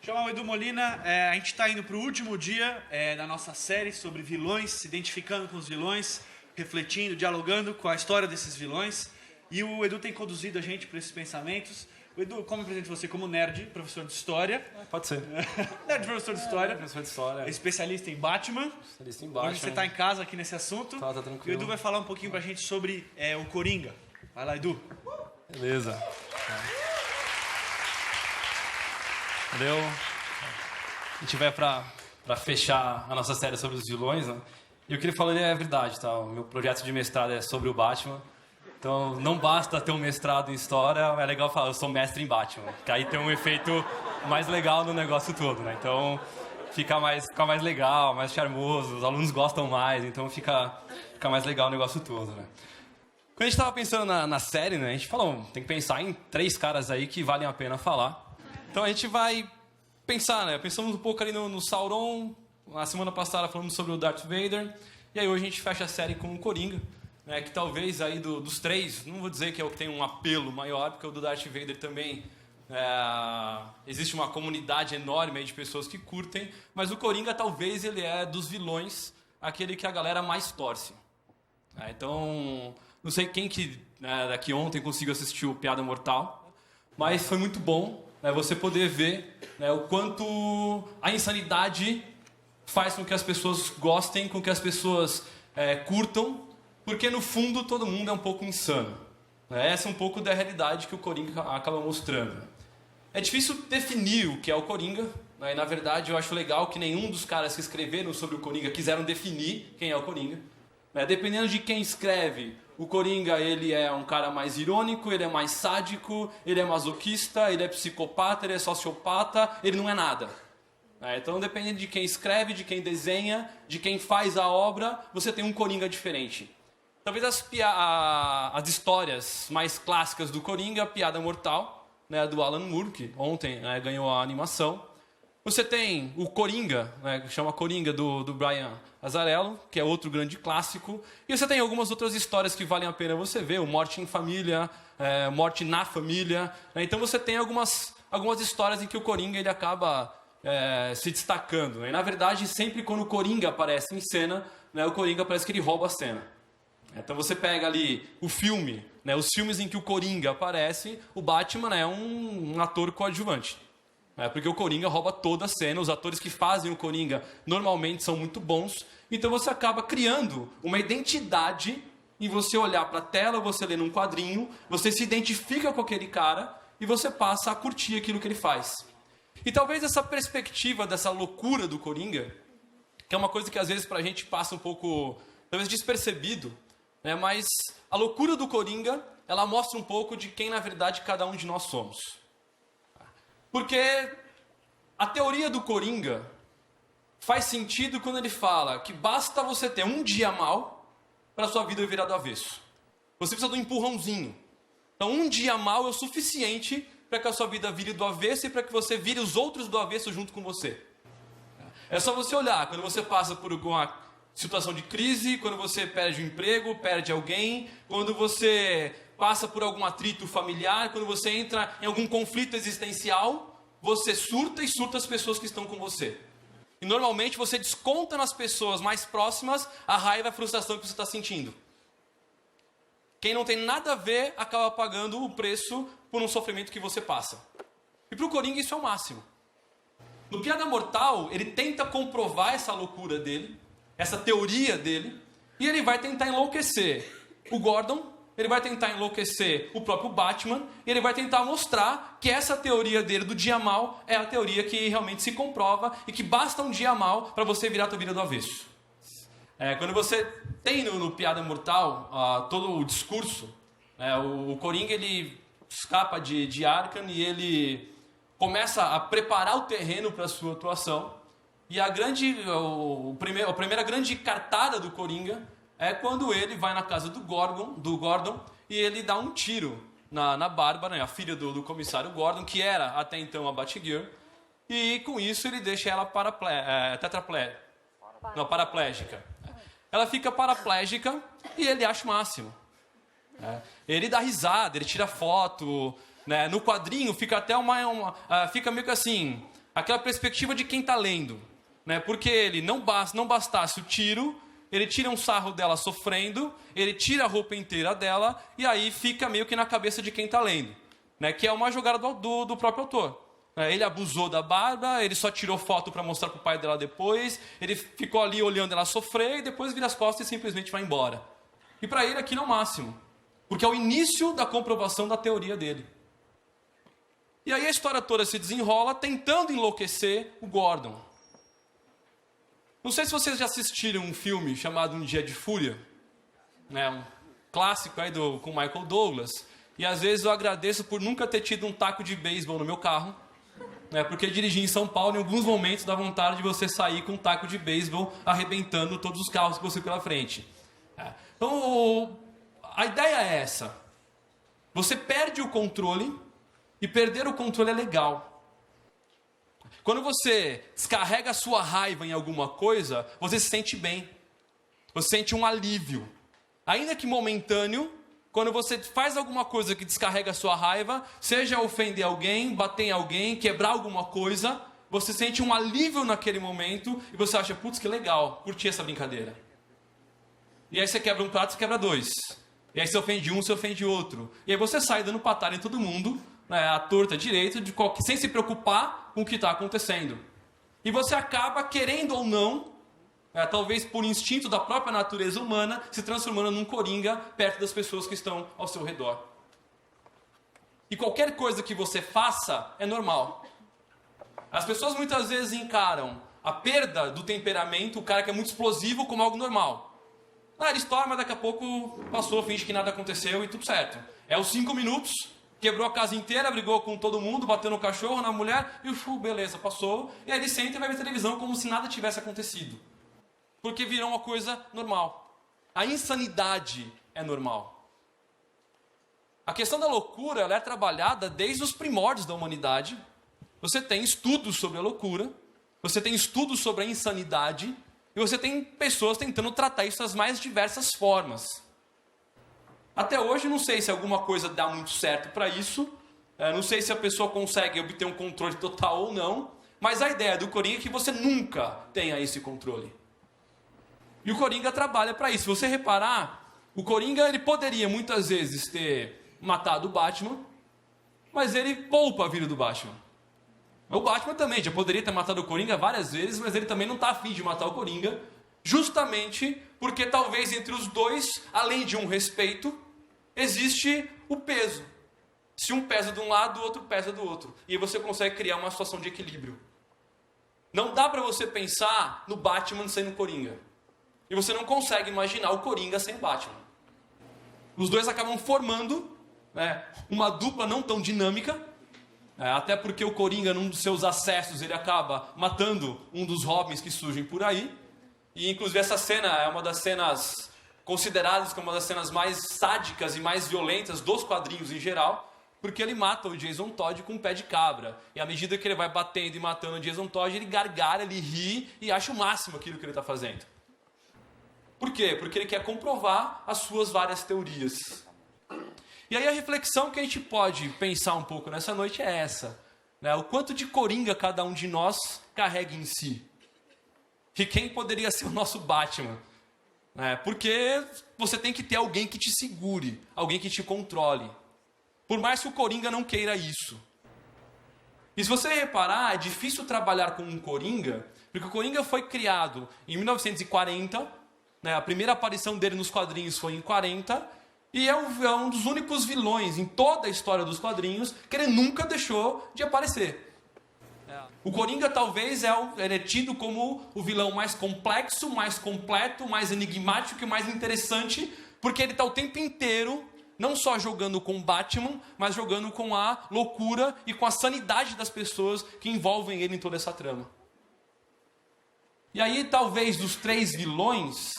Chamo o Edu Molina, a gente está indo para o último dia da nossa série sobre vilões, se identificando com os vilões, refletindo, dialogando com a história desses vilões. E o Edu tem conduzido a gente por esses pensamentos. O Edu, como eu apresento você como nerd, professor de história. Pode ser. Nerd, professor de história. Professor de história. Especialista em Batman. Especialista em Batman. Hoje você está em casa aqui nesse assunto. Tá tranquilo. E o Edu vai falar um pouquinho pra gente sobre o Coringa. Vai lá, Edu. Beleza. Valeu. A gente vai pra fechar a nossa série sobre os vilões, né? E o que ele falou é verdade, tá? O meu projeto de mestrado é sobre o Batman. Então, não basta ter um mestrado em história, é legal falar, eu sou mestre em Batman. Que aí tem um efeito mais legal no negócio todo, né? Então, fica mais legal, mais charmoso, os alunos gostam mais, então fica mais legal o negócio todo, né? Quando a gente estava pensando na série, né? A gente falou, tem que pensar em 3 caras aí que valem a pena falar. Então, a gente vai pensar, né? Pensamos um pouco ali no Sauron, na semana passada falamos sobre o Darth Vader, e aí hoje a gente fecha a série com o Coringa, né, que talvez aí dos 3, não vou dizer que é o que tem um apelo maior, porque o do Darth Vader também existe uma comunidade enorme aí de pessoas que curtem, mas o Coringa talvez ele é dos vilões aquele que a galera mais torce. Então, não sei quem que daqui ontem conseguiu assistir o Piada Mortal, mas foi muito bom você poder ver o quanto a insanidade faz com que as pessoas gostem, com que as pessoas curtam, porque no fundo todo mundo é um pouco insano. Essa é um pouco da realidade que o Coringa acaba mostrando. É difícil definir o que é o Coringa, e na verdade eu acho legal que nenhum dos caras que escreveram sobre o Coringa quiseram definir quem é o Coringa. Dependendo de quem escreve, o Coringa ele é um cara mais irônico, ele é mais sádico, ele é masoquista, ele é psicopata, ele é sociopata, ele não é nada. Então, dependendo de quem escreve, de quem desenha, de quem faz a obra, você tem um Coringa diferente. Talvez as histórias mais clássicas do Coringa, a Piada Mortal, do Alan Moore, que ontem ganhou a animação. Você tem o Coringa, que chama Coringa, do Brian Azzarello, que é outro grande clássico. E você tem algumas outras histórias que valem a pena você ver, o Morte em Família, Morte na Família. Então você tem algumas histórias em que o Coringa ele acaba se destacando. E na verdade, sempre quando o Coringa aparece em cena, o Coringa parece que ele rouba a cena. Então você pega ali o filme, os filmes em que o Coringa aparece, o Batman é um ator coadjuvante. Porque o Coringa rouba toda a cena, os atores que fazem o Coringa normalmente são muito bons, então você acaba criando uma identidade em você olhar para a tela, você lê num quadrinho, você se identifica com aquele cara e você passa a curtir aquilo que ele faz. E talvez essa perspectiva dessa loucura do Coringa, que é uma coisa que às vezes pra gente passa um pouco, talvez despercebido, mas a loucura do Coringa, ela mostra um pouco de quem na verdade cada um de nós somos. Porque a teoria do Coringa faz sentido quando ele fala que basta você ter um dia mal para sua vida virar do avesso. Você precisa de um empurrãozinho. Então um dia mal é o suficiente para que a sua vida vire do avesso e para que você vire os outros do avesso junto com você. É só você olhar, quando você passa por uma situação de crise, quando você perde o emprego, perde alguém, quando você passa por algum atrito familiar, quando você entra em algum conflito existencial, você surta e surta as pessoas que estão com você. E normalmente você desconta nas pessoas mais próximas a raiva e a frustração que você está sentindo. Quem não tem nada a ver acaba pagando o preço por um sofrimento que você passa. E para o Coringa isso é o máximo. No Piada Mortal, ele tenta comprovar essa loucura dele, essa teoria dele, e ele vai tentar enlouquecer o Gordon, ele vai tentar enlouquecer o próprio Batman, e ele vai tentar mostrar que essa teoria dele do dia mal é a teoria que realmente se comprova e que basta um dia mal para você virar a tua vida do avesso. Quando você tem no Piada Mortal todo o discurso, o Coringa ele escapa de Arkham e ele começa a preparar o terreno para a sua atuação. E a primeira grande cartada do Coringa é quando ele vai na casa do Gordon e ele dá um tiro na Bárbara, a filha do comissário Gordon, que era até então a Batgirl, e com isso ele deixa ela paraplégica. Ela fica paraplégica e ele acha o máximo. Ele dá risada, ele tira foto, No quadrinho fica até fica meio que assim, aquela perspectiva de quem está lendo, né? Porque ele não bastasse o tiro, ele tira um sarro dela sofrendo, ele tira a roupa inteira dela, e aí fica meio que na cabeça de quem está lendo, né? Que é uma jogada do próprio autor. Ele abusou da Bárbara, ele só tirou foto para mostrar para o pai dela depois, ele ficou ali olhando ela sofrer e depois vira as costas e simplesmente vai embora. E para ele aquilo é o máximo, porque é o início da comprovação da teoria dele. E aí a história toda se desenrola tentando enlouquecer o Gordon. Não sei se vocês já assistiram um filme chamado Um Dia de Fúria, né? Um clássico aí com Michael Douglas, e às vezes eu agradeço por nunca ter tido um taco de beisebol no meu carro, porque dirigir em São Paulo, em alguns momentos, dá vontade de você sair com um taco de beisebol arrebentando todos os carros que você pela frente. Então, a ideia é essa. Você perde o controle, e perder o controle é legal. Quando você descarrega a sua raiva em alguma coisa, você se sente bem. Você sente um alívio. Ainda que momentâneo, quando você faz alguma coisa que descarrega a sua raiva, seja ofender alguém, bater em alguém, quebrar alguma coisa, você sente um alívio naquele momento e você acha, putz, que legal, curti essa brincadeira. E aí você quebra um prato, você quebra dois. E aí você ofende um, você ofende outro. E aí você sai dando patada em todo mundo, à torta direito, sem se preocupar com o que está acontecendo. E você acaba, querendo ou não, talvez por instinto da própria natureza humana, se transformando num coringa perto das pessoas que estão ao seu redor. E qualquer coisa que você faça é normal. As pessoas muitas vezes encaram a perda do temperamento, o cara que é muito explosivo, como algo normal. Ele estoura, mas daqui a pouco passou, finge que nada aconteceu e tudo certo. É os 5 minutos, quebrou a casa inteira, brigou com todo mundo, bateu no cachorro, na mulher, e beleza, passou. E aí ele senta e vai ver televisão como se nada tivesse acontecido. Porque virou uma coisa normal. A insanidade é normal. A questão da loucura, ela é trabalhada desde os primórdios da humanidade. Você tem estudos sobre a loucura, você tem estudos sobre a insanidade, e você tem pessoas tentando tratar isso das mais diversas formas. Até hoje, não sei se alguma coisa dá muito certo para isso, não sei se a pessoa consegue obter um controle total ou não, mas a ideia do Coringa é que você nunca tenha esse controle. E o Coringa trabalha para isso. Se você reparar, o Coringa ele poderia muitas vezes ter matado o Batman, mas ele poupa a vida do Batman. O Batman também já poderia ter matado o Coringa várias vezes, mas ele também não está afim de matar o Coringa, justamente porque talvez entre os dois, além de um respeito, existe o peso. Se um pesa de um lado, o outro pesa do outro. E aí você consegue criar uma situação de equilíbrio. Não dá para você pensar no Batman sem o Coringa. E você não consegue imaginar o Coringa sem o Batman. Os dois acabam formando uma dupla não tão dinâmica, até porque o Coringa, num dos seus acessos, ele acaba matando um dos Robins que surgem por aí. E inclusive essa cena é uma das cenas consideradas como uma das cenas mais sádicas e mais violentas dos quadrinhos em geral, porque ele mata o Jason Todd com um pé de cabra. E à medida que ele vai batendo e matando o Jason Todd, ele gargalha, ele ri e acha o máximo aquilo que ele está fazendo. Por quê? Porque ele quer comprovar as suas várias teorias. E aí a reflexão que a gente pode pensar um pouco nessa noite é essa. O quanto de Coringa cada um de nós carrega em si. E quem poderia ser o nosso Batman? Porque você tem que ter alguém que te segure, alguém que te controle. Por mais que o Coringa não queira isso. E se você reparar, é difícil trabalhar com um Coringa, porque o Coringa foi criado em 1940, a primeira aparição dele nos quadrinhos foi em 40, e é um dos únicos vilões em toda a história dos quadrinhos que ele nunca deixou de aparecer. O Coringa talvez ele é tido como o vilão mais complexo, mais completo, mais enigmático e mais interessante, porque ele está o tempo inteiro não só jogando com o Batman, mas jogando com a loucura e com a sanidade das pessoas que envolvem ele em toda essa trama. E aí, talvez, dos 3 vilões,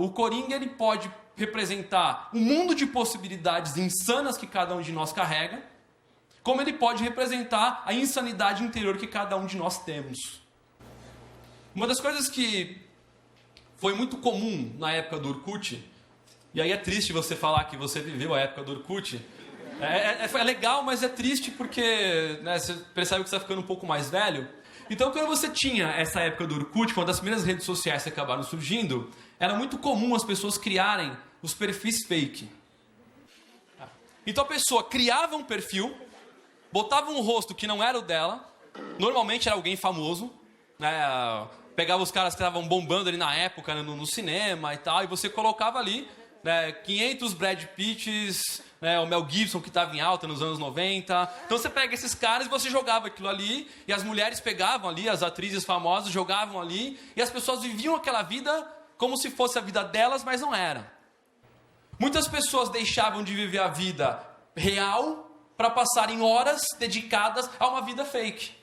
o Coringa ele pode representar um mundo de possibilidades insanas que cada um de nós carrega, como ele pode representar a insanidade interior que cada um de nós temos. Uma das coisas que foi muito comum na época do Orkut, e aí é triste você falar que você viveu a época do Orkut, É legal, mas é triste porque, né, você percebe que você está ficando um pouco mais velho. Então, quando você tinha essa época do Orkut, quando as primeiras redes sociais acabaram surgindo, era muito comum as pessoas criarem os perfis fake. Então a pessoa criava um perfil, botava um rosto que não era o dela, normalmente era alguém famoso, né? Pegava os caras que estavam bombando ali na época, né, no cinema e tal, e você colocava ali, né, 500 Brad Pitts, né, o Mel Gibson que estava em alta nos anos 90. Então você pega esses caras e você jogava aquilo ali, e as mulheres pegavam ali, as atrizes famosas jogavam ali, e as pessoas viviam aquela vida como se fosse a vida delas, mas não era. Muitas pessoas deixavam de viver a vida real para passarem horas dedicadas a uma vida fake.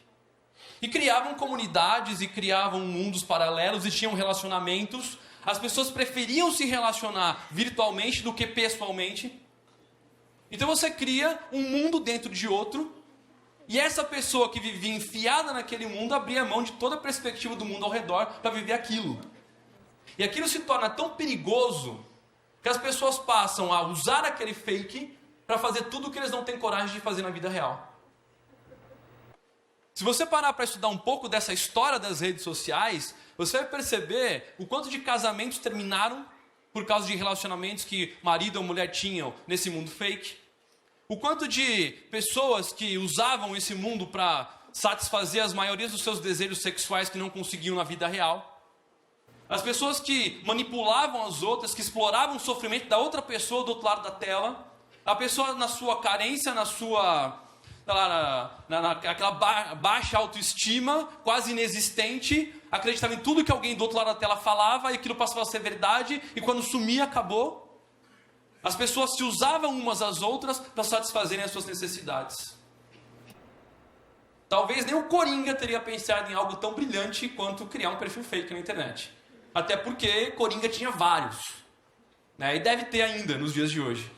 E criavam comunidades e criavam mundos paralelos e tinham relacionamentos. As pessoas preferiam se relacionar virtualmente do que pessoalmente. Então você cria um mundo dentro de outro. E essa pessoa que vivia enfiada naquele mundo abria mão de toda a perspectiva do mundo ao redor para viver aquilo. E aquilo se torna tão perigoso que as pessoas passam a usar aquele fake para fazer tudo o que eles não têm coragem de fazer na vida real. Se você parar para estudar um pouco dessa história das redes sociais, você vai perceber o quanto de casamentos terminaram por causa de relacionamentos que marido ou mulher tinham nesse mundo fake. O quanto de pessoas que usavam esse mundo para satisfazer as maiorias dos seus desejos sexuais que não conseguiam na vida real. As pessoas que manipulavam as outras, que exploravam o sofrimento da outra pessoa do outro lado da tela. A pessoa na sua carência, na sua... aquela baixa autoestima, quase inexistente, acreditava em tudo que alguém do outro lado da tela falava e aquilo passava a ser verdade, e quando sumia, acabou. As pessoas se usavam umas às outras para satisfazerem as suas necessidades. Talvez nem o Coringa teria pensado em algo tão brilhante quanto criar um perfil fake na internet. Até porque Coringa tinha vários, né? E deve ter ainda nos dias de hoje.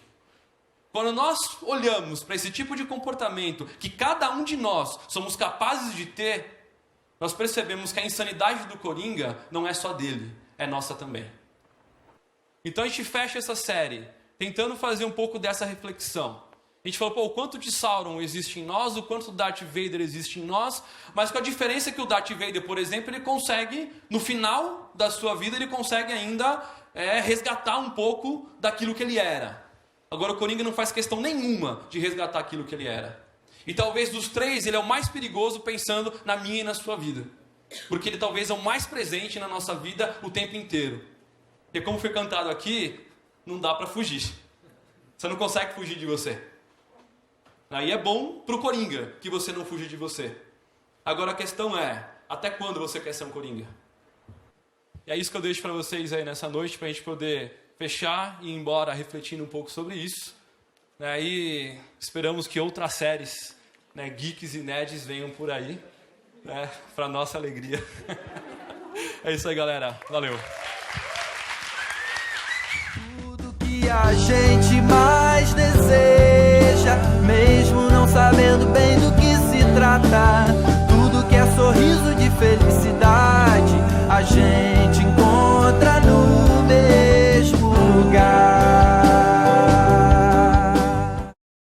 Quando nós olhamos para esse tipo de comportamento que cada um de nós somos capazes de ter, nós percebemos que a insanidade do Coringa não é só dele, é nossa também. Então a gente fecha essa série tentando fazer um pouco dessa reflexão. A gente falou, o quanto de Sauron existe em nós, o quanto do Darth Vader existe em nós, mas com a diferença que o Darth Vader, por exemplo, ele consegue, no final da sua vida, ele consegue ainda resgatar um pouco daquilo que ele era. Agora o Coringa não faz questão nenhuma de resgatar aquilo que ele era. E talvez dos três, ele é o mais perigoso pensando na minha e na sua vida. Porque ele talvez é o mais presente na nossa vida o tempo inteiro. E como foi cantado aqui, não dá para fugir. Você não consegue fugir de você. Aí é bom pro Coringa que você não fuja de você. Agora a questão é, até quando você quer ser um Coringa? E é isso que eu deixo para vocês aí nessa noite, para a gente poder fechar e ir embora refletindo um pouco sobre isso. E esperamos que outras séries, né, geeks e nerds venham por aí, né, para nossa alegria. É isso aí, galera. Valeu. Tudo que a gente mais deseja, mesmo